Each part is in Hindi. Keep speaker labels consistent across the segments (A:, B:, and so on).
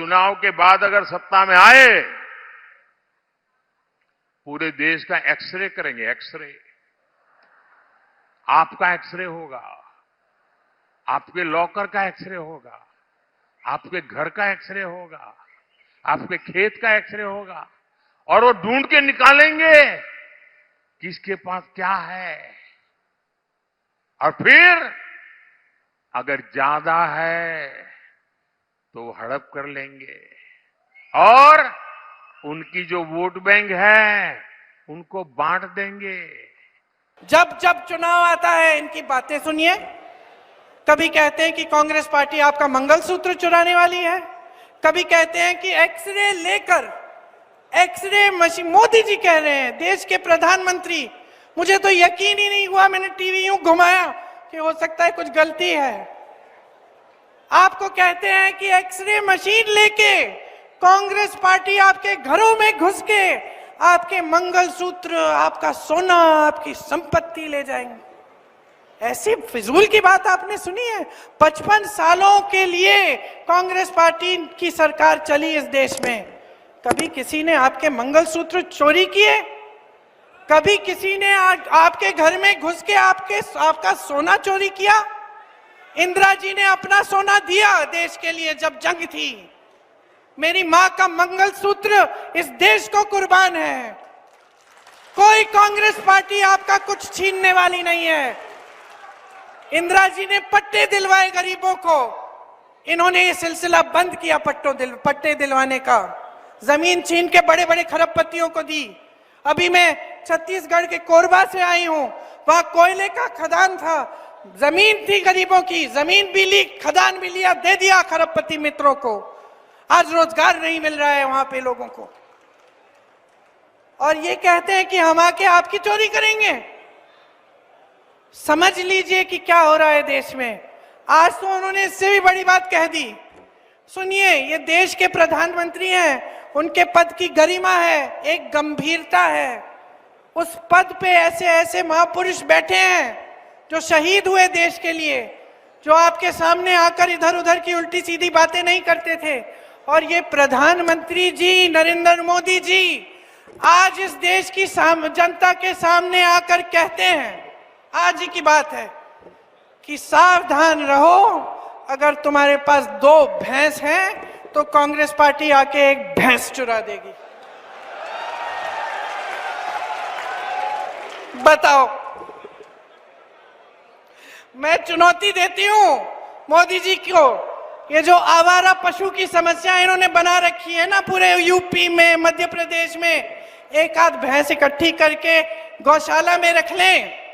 A: चुनाव के बाद अगर सत्ता में आए, पूरे देश का एक्सरे करेंगे, एक्सरे। आपका एक्सरे होगा, आपके लॉकर का एक्सरे होगा, आपके घर का एक्सरे होगा, आपके खेत का एक्सरे होगा, और वो ढूंढ के निकालेंगे किसके पास क्या है। और फिर अगर ज्यादा है तो हड़प कर लेंगे और उनकी जो वोट बैंक है उनको बांट देंगे।
B: जब जब चुनाव आता है इनकी बातें सुनिए। कभी कहते हैं कि कांग्रेस पार्टी आपका मंगलसूत्र चुराने वाली है, कभी कहते हैं कि एक्सरे लेकर, एक्सरे मशीन, मोदी जी कह रहे हैं, देश के प्रधानमंत्री। मुझे तो यकीन ही नहीं हुआ, मैंने टीवी यूं घुमाया कि हो सकता है कुछ गलती है। आपको कहते हैं कि एक्सरे मशीन लेके कांग्रेस पार्टी आपके घरों में घुस के आपके मंगलसूत्र, आपका सोना, आपकी संपत्ति ले जाएंगे। ऐसी फिजूल की बात आपने सुनी है? 55 सालों के लिए कांग्रेस पार्टी की सरकार चली इस देश में, कभी किसी ने आपके मंगलसूत्र चोरी किए? कभी किसी ने आपके घर में घुस के आपका सोना चोरी किया? इंदिरा जी ने अपना सोना दिया देश के लिए जब जंग थी। मेरी मां का मंगलसूत्र इस देश को कुर्बान है। कोई कांग्रेस पार्टी आपका कुछ छीनने वाली नहीं है। इंदिरा जी ने पट्टे दिलवाए गरीबों को, इन्होंने ये सिलसिला बंद किया पट्टे दिलवाने का। जमीन छीन के बड़े बड़े खरबपतियों को दी। अभी मैं छत्तीसगढ़ के कोरबा से आई हूं, वहां कोयले का खदान था, जमीन थी गरीबों की, जमीन भी ली, खदान भी लिया, दे दिया खरबपति मित्रों को। आज रोजगार नहीं मिल रहा है वहां पे लोगों को, और ये कहते हैं कि हम आके आपकी चोरी करेंगे। समझ लीजिए कि क्या हो रहा है देश में। आज तो उन्होंने इससे भी बड़ी बात कह दी। सुनिए, ये देश के प्रधानमंत्री हैं, उनके पद की गरिमा है, एक गंभीरता है। उस पद पे ऐसे ऐसे महापुरुष बैठे हैं जो शहीद हुए देश के लिए, जो आपके सामने आकर इधर उधर की उल्टी सीधी बातें नहीं करते थे। और ये प्रधानमंत्री जी नरेंद्र मोदी जी आज इस देश की जनता के सामने आकर कहते हैं, आज ही की बात है, कि सावधान रहो, अगर तुम्हारे पास 2 भैंस हैं तो कांग्रेस पार्टी आके एक भैंस चुरा देगी। बताओ। मैं चुनौती देती हूं मोदी जी को, ये जो आवारा पशु की समस्या इन्होंने बना रखी है ना पूरे यूपी में, मध्य प्रदेश में, एक आध भैंस इकट्ठी करके गौशाला में रख लें,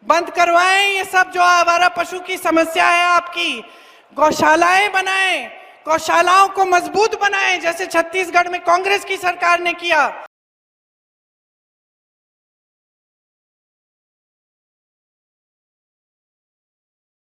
B: बंद करवाएं ये सब जो आवारा पशु की समस्या है आपकी। गौशालाएं बनाएं, गौशालाओं को मजबूत बनाएं, जैसे छत्तीसगढ़ में कांग्रेस की सरकार ने किया।